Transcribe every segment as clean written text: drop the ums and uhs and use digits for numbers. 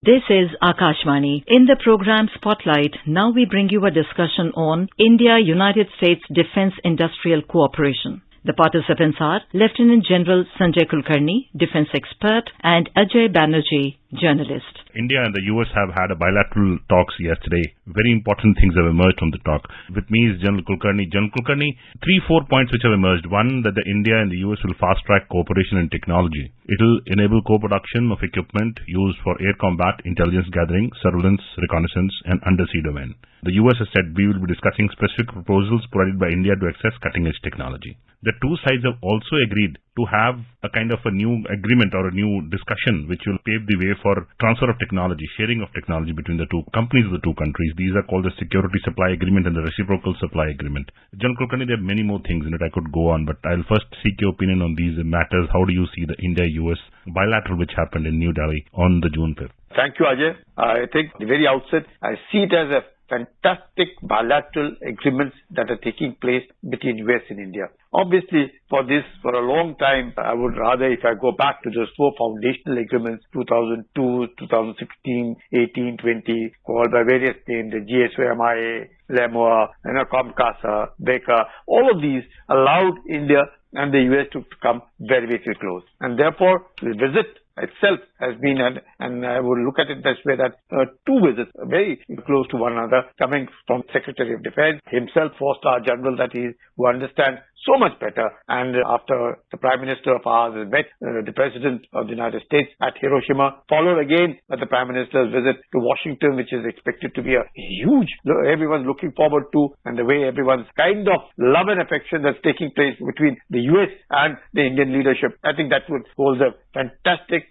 This is Akashvani. In the program Spotlight, now we bring you a discussion on India-United States Defence Industrial Cooperation. The participants are Lieutenant General Sanjay Kulkarni, defence expert, and Ajay Banerjee, journalist. India and the US have had a bilateral talks yesterday. Very important things have emerged from the talk. With me is General Kulkarni. General Kulkarni, 3-4 points which have emerged. One, that the India and the US will fast-track cooperation in technology. It will enable co-production of equipment used for air combat, intelligence gathering, surveillance, reconnaissance, and undersea domain. The US has said we will be discussing specific proposals provided by India to access cutting-edge technology. The two sides have also agreed to have a kind of a new agreement or a new discussion which will pave the way for transfer of technology, sharing of technology between the two companies of the two countries. These are called the Security Supply Agreement and the Reciprocal Supply Agreement. General Kulkarni, there are many more things in it. I could go on, but I'll first seek your opinion on these matters. How do you see the India-US bilateral which happened in New Delhi on the June 5th? Thank you, Ajay. I think at the very outset, I see it as a fantastic bilateral agreements that are taking place between US and India. Obviously, for a long time, I would rather, if I go back to those four foundational agreements, 2002, 2016, 18, 20, called by various names, the GSO-MIA, LEMOA, COMCASA, BECA, all of these allowed India and the US to come very, very close. And therefore, the visit itself has been, and I would look at it this way, that two visits very close to one another, coming from Secretary of Defense himself, 4-star general that he is, who understands so much better. And after the Prime Minister of ours has met the President of the United States at Hiroshima, followed again by the Prime Minister's visit to Washington, which is expected to be a huge, everyone's looking forward to, and the way everyone's kind of love and affection that's taking place between the US and the Indian leadership, I think that would hold a fantastic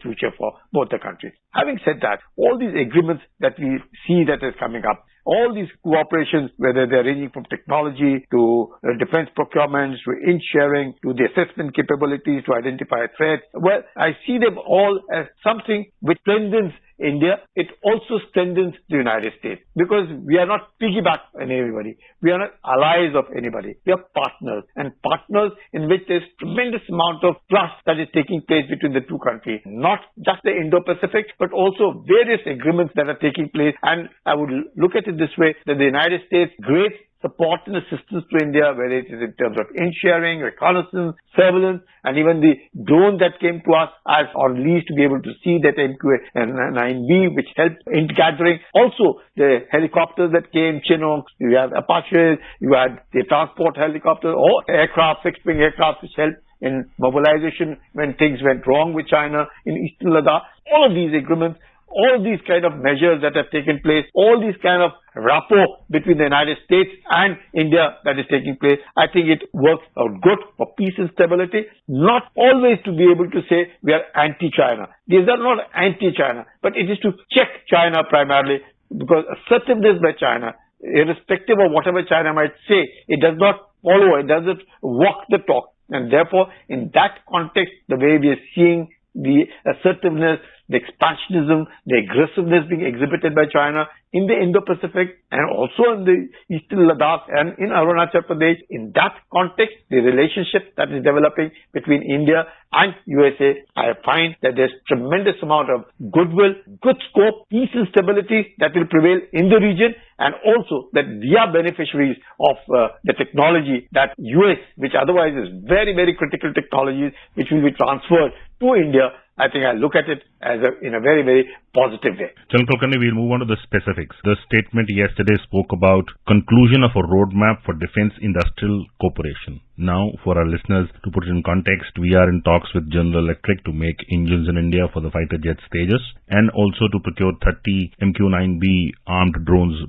future for both the countries. Having said that, all these agreements that we see that is coming up, all these cooperations, whether they're ranging from technology to defense procurements, to in-sharing, to the assessment capabilities, to identify threats, well, I see them all as something which strengthens India. It also strengthens the United States, because we are not piggyback on anybody. We are not allies of anybody. We are partners, and partners in which there's tremendous amount of trust that is taking place between the two countries. Not just the Indo-Pacific, but also various agreements that are taking place. And I would look at it this way, that the United States great support and assistance to India, whether it is in terms of in-sharing, reconnaissance, surveillance, and even the drone that came to us as on lease to be able to see that MQ-9B, which helped in gathering. Also, the helicopters that came, Chinooks, you have Apaches, you had the transport helicopters, or aircraft, fixed-wing aircraft, which helped in mobilization when things went wrong with China in Eastern Ladakh. All of these agreements, all these kind of measures that have taken place, all these kind of rapport between the United States and India that is taking place, I think it works out good for peace and stability. Not always to be able to say we are anti-China. These are not anti-China, but it is to check China primarily, because assertiveness by China, irrespective of whatever China might say, it does not follow, it doesn't walk the talk. And therefore, in that context, the way we are seeing the assertiveness, the expansionism, the aggressiveness being exhibited by China in the Indo-Pacific and also in the Eastern Ladakh and in Arunachal Pradesh, in that context, the relationship that is developing between India and USA, I find that there's tremendous amount of goodwill, good scope, peace and stability that will prevail in the region, and also that we are beneficiaries of the technology that US, which otherwise is very, very critical technologies, which will be transferred to India. I think I look at it as in a very, very positive way. General Kulkarni, we'll move on to the specifics. The statement yesterday spoke about conclusion of a roadmap for defense industrial cooperation. Now, for our listeners, to put it in context, we are in talks with General Electric to make engines in India for the fighter jet stages, and also to procure 30 MQ-9B armed drones,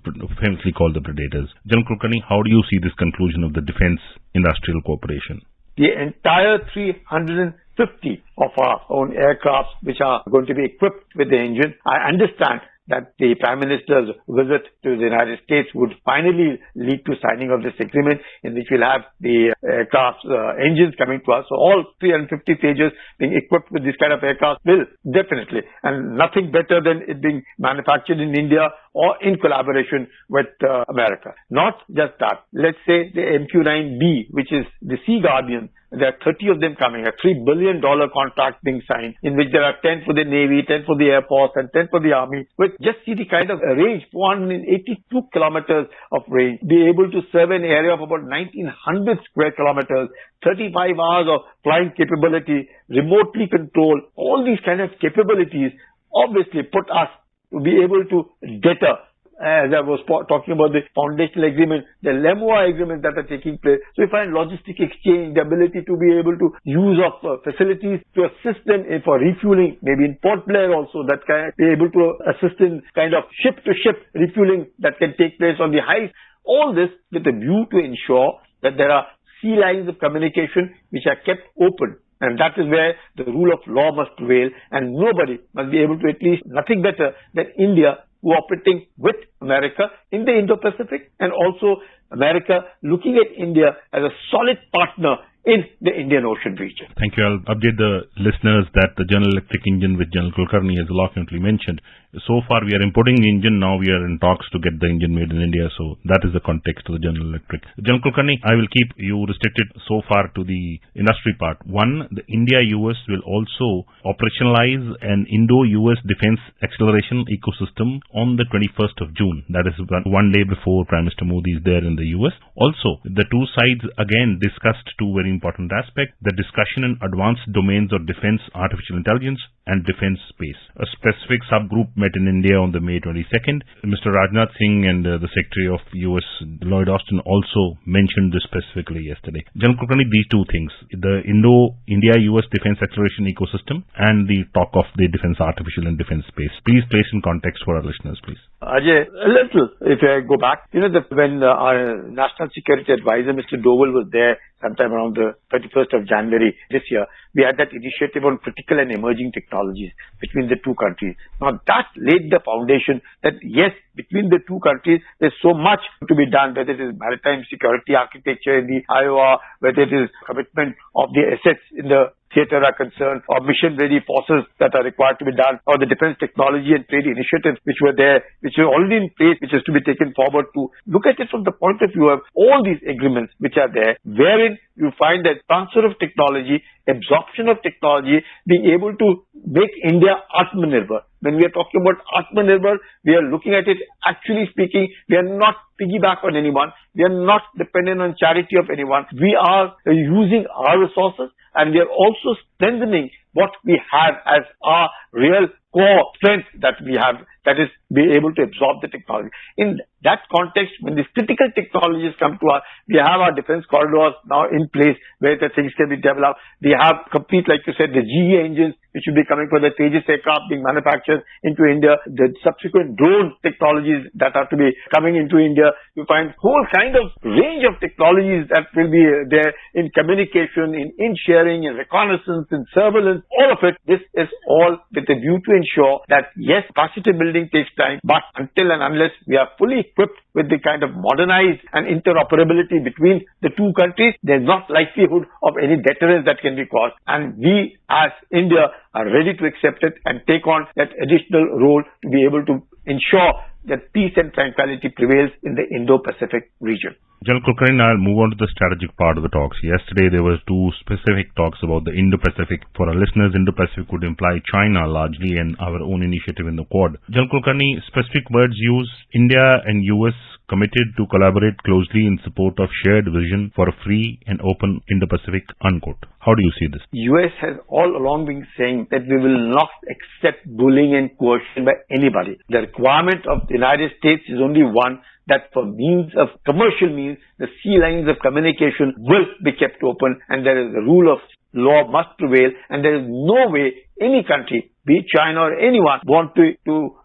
famously called the Predators. General Kulkarni, how do you see this conclusion of the defense industrial cooperation? The entire 350 of our own aircraft which are going to be equipped with the engine, I understand that the Prime Minister's visit to the United States would finally lead to signing of this agreement, in which we'll have the aircraft engines coming to us. So all 350 pages being equipped with this kind of aircraft will definitely, and nothing better than it being manufactured in India or in collaboration with America. Not just that. Let's say the MQ-9B, which is the Sea Guardian, There are 30 of them coming, a $3 billion contract being signed, in which there are 10 for the Navy, 10 for the Air Force, and 10 for the Army. But just see the kind of range, 482 kilometers of range, be able to serve an area of about 1900 square kilometers, 35 hours of flying capability, remotely controlled. All these kind of capabilities obviously put us to be able to deter, as I was talking about the foundational agreement, the LEMUA agreements that are taking place. So we find logistic exchange, the ability to be able to use of facilities to assist them for refueling, maybe in Port Blair also, that can be able to assist in kind of ship-to-ship refueling that can take place on the heights. All this with a view to ensure that there are sea lines of communication which are kept open. And that is where the rule of law must prevail, and nobody must be able to, at least nothing better than India cooperating with America in the Indo-Pacific, and also America looking at India as a solid partner in the Indian Ocean region. Thank you. I'll update the listeners that the General Electric engine, which General Kulkarni has eloquently mentioned, so far we are importing the engine. Now we are in talks to get the engine made in India. So that is the context of the General Electric. General Kulkarni, I will keep you restricted so far to the industry part. One, the India-US will also operationalize an Indo-US defense acceleration ecosystem on the 21st of June. That is one day before Prime Minister Modi is there in the US. Also, the two sides again discussed two very important aspects: the discussion in advanced domains of defense, artificial intelligence, and defense space. A specific subgroup met in India on the May 22nd. Mr. Rajnath Singh and the Secretary of US, Lloyd Austin, also mentioned this specifically yesterday. General Kulkarni, these two things, the India-US defense acceleration ecosystem and the talk of the defense artificial and defense space. Please place in context for our listeners, please. Ajay, a little, if I go back, when our National Security Advisor, Mr. Doval, was there sometime around the 31st of January this year, we had that initiative on critical and emerging technologies between the two countries. Now that laid the foundation that yes, between the two countries, there's so much to be done, whether it is maritime security architecture in the IOR, whether it is commitment of the assets in the theater are concerned, or mission-ready forces that are required to be done, or the defense technology and trade initiatives which were there, which are already in place, which is to be taken forward to look at it from the point of view of all these agreements which are there, wherein you find that transfer of technology, absorption of technology, being able to make India Atmanirbhar. When we are talking about Atmanirbhar, we are looking at it, actually speaking, we are not piggyback on anyone. We are not dependent on charity of anyone. We are using our resources, and we are also strengthening what we have as our real core strength that we have, that is be able to absorb the technology. In that context, when these critical technologies come to us, we have our defense corridors now in place where the things can be developed. We have complete, like you said, the GE engines which will be coming for the Tejas aircraft being manufactured into India, the subsequent drone technologies that are to be coming into India. You find whole kind of range of technologies that will be there in communication, in sharing, in reconnaissance, in surveillance, all of it. This is all with a view to ensure that yes, capacity building takes time, but until and unless we are fully equipped with the kind of modernized and interoperability between the two countries, there's not likelihood of any deterrence that can be caused. And we as India are ready to accept it and take on that additional role to be able to ensure that peace and tranquility prevails in the Indo-Pacific region. General Kulkarni, I'll move on to the strategic part of the talks. Yesterday, there were two specific talks about the Indo-Pacific. For our listeners, Indo-Pacific would imply China largely and our own initiative in the Quad. General Kulkarni, specific words used: India and US committed to collaborate closely in support of shared vision for a free and open Indo-Pacific, unquote. How do you see this? US has all along been saying that we will not accept bullying and coercion by anybody. The requirement of the United States is only one, that for means of commercial means, the sea lines of communication will be kept open, and there is the rule of law must prevail, and there is no way any country, be it China or anyone, want to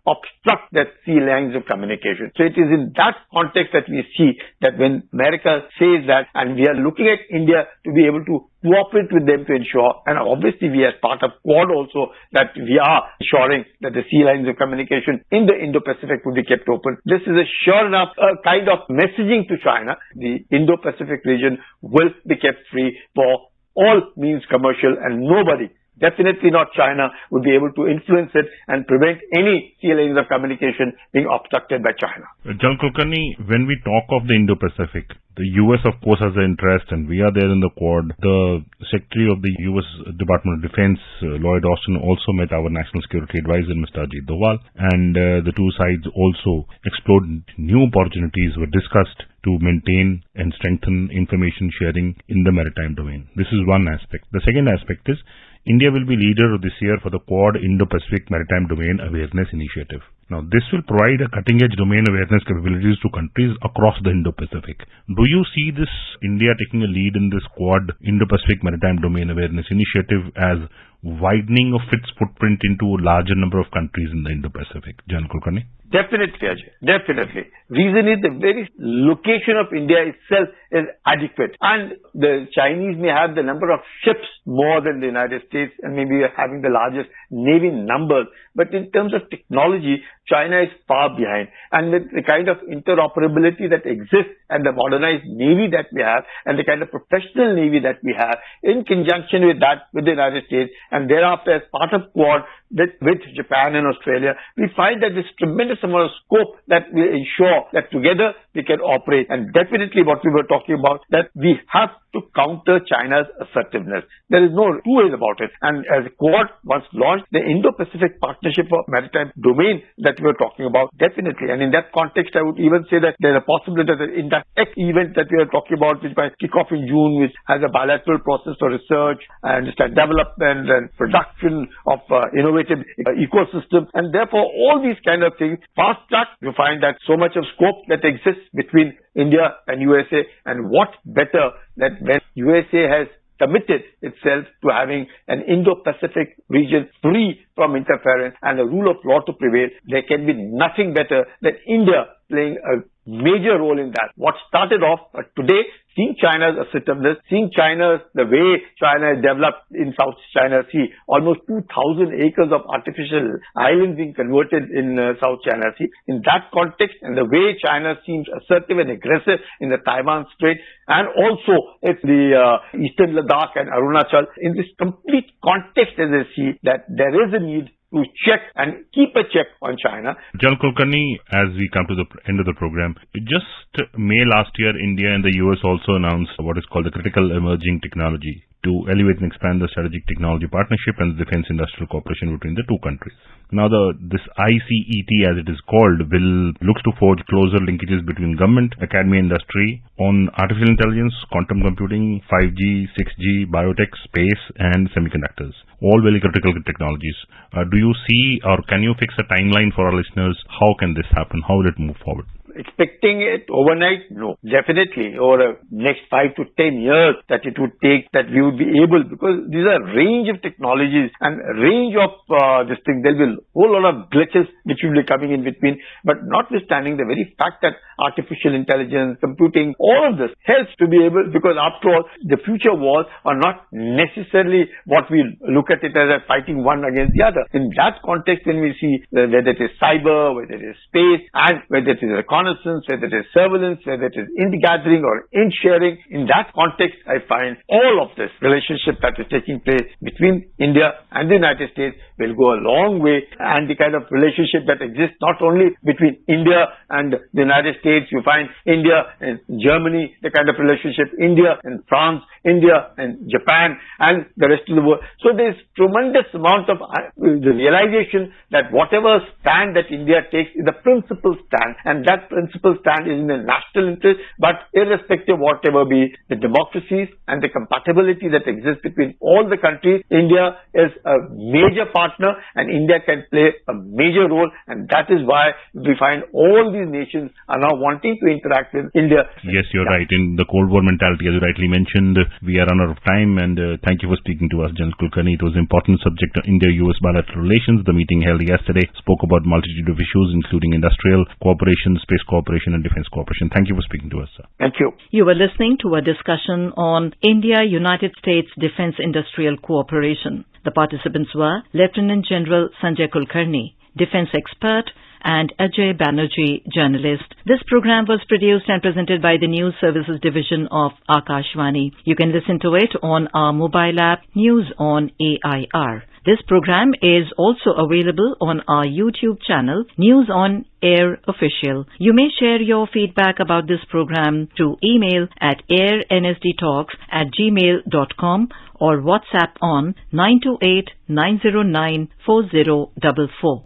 obstruct that sea lines of communication. So it is in that context that we see that when America says that, and we are looking at India to be able to cooperate with them to ensure, and obviously we as part of Quad also, that we are ensuring that the sea lines of communication in the Indo-Pacific will be kept open. This is a sure enough kind of messaging to China. The Indo-Pacific region will be kept free for all means commercial, and nobody definitely not China, would be able to influence it and prevent any sea lanes of communication being obstructed by China. General Kulkarni, when we talk of the Indo-Pacific, the US, of course, has an interest, and we are there in the Quad. The Secretary of the US Department of Defense, Lloyd Austin, also met our National Security Advisor, Mr. Ajit Doval, and the two sides also explored new opportunities, were discussed to maintain and strengthen information sharing in the maritime domain. This is one aspect. The second aspect is India will be leader this year for the Quad Indo-Pacific Maritime Domain Awareness Initiative. Now, this will provide a cutting-edge domain awareness capabilities to countries across the Indo-Pacific. Do you see this India taking a lead in this Quad Indo-Pacific Maritime Domain Awareness Initiative as widening of its footprint into a larger number of countries in the Indo-Pacific? General Kulkarni? Definitely, Ajay. Definitely. Reason is the very location of India itself is adequate. And the Chinese may have the number of ships more than the United States and maybe having the largest navy numbers. But in terms of technology, China is far behind. And with the kind of interoperability that exists and the modernized navy that we have and the kind of professional navy that we have, in conjunction with that, with the United States, and thereafter as part of Quad with Japan and Australia, we find that there's tremendous amount of scope that will ensure that together we can operate. And definitely what we were talking about, that we have to counter China's assertiveness. There is no two ways about it. And as Quad once launched, the Indo-Pacific Partnership for Maritime Domain that we were talking about, definitely. And in that context, I would even say that there's a possibility that the IndiaUS event that we are talking about, which might kick off in June, which has a bilateral process for research and development and production of innovative ecosystem. And therefore, all these kind of things, fast track, you find that so much of scope that exists between India and USA. And what better that when USA has committed itself to having an Indo-Pacific region free from interference and a rule of law to prevail, there can be nothing better than India playing a major role in that. What started off today, seeing China's assertiveness, seeing the way China has developed in South China Sea, almost 2,000 acres of artificial islands being converted in South China Sea. In that context, and the way China seems assertive and aggressive in the Taiwan Strait, and also it's the Eastern Ladakh and Arunachal, in this complete context as I see that there is a need to check and keep a check on China. General Kulkarni, as we come to the end of the program, just May last year, India and the US also announced what is called the Critical Emerging Technology to elevate and expand the strategic technology partnership and the defense industrial cooperation between the two countries. Now, this ICET, as it is called, looks to forge closer linkages between government, academia, industry on artificial intelligence, quantum computing, 5G, 6G, biotech, space, and semiconductors. All very critical technologies. Do you see, or can you fix a timeline for our listeners? How can this happen? How will it move forward? Expecting it overnight? No. Definitely over the next 5 to 10 years that it would take, that we would be able, because these are a range of technologies and a range of this thing. There'll be a whole lot of glitches which will be coming in between. But notwithstanding the very fact that artificial intelligence, computing, all of this helps to be able, because after all, the future wars are not necessarily what we look at it as a fighting one against the other. In that context, when we see whether it is cyber, whether it is space, and whether it is reconnaissance, whether it is surveillance, whether it is in-gathering or in-sharing, in that context, I find all of this relationship that is taking place between India and the United States will go a long way, and the kind of relationship that exists not only between India and the United States, you find India and Germany, the kind of relationship, India and France, India and Japan, and the rest of the world. So there's tremendous amount of the realization that whatever stand that India takes is a principal stand, and that principal stand is in the national interest, but irrespective of whatever be the democracies and the compatibility that exists between all the countries, India is a major partner and India can play a major role, and that is why we find all these nations are now wanting to interact with India. Yes, you're right. In the Cold War mentality, as you rightly mentioned, we are runner of time, and thank you for speaking to us, General Kulkarni. It was an important subject of India-US bilateral relations. The meeting held yesterday spoke about multitude of issues, including industrial cooperation, space cooperation, and defense cooperation. Thank you for speaking to us, sir. Thank you. You were listening to a discussion on India-United States Defense Industrial Cooperation. The participants were Lieutenant General Sanjay Kulkarni, defense expert, and Ajay Banerjee, journalist. This program was produced and presented by the News Services Division of Akashvani. You can listen to it on our mobile app, News on AIR. This program is also available on our YouTube channel, News on Air Official. You may share your feedback about this program to email at airnsdtalks@gmail.com or WhatsApp on 928-909-4044.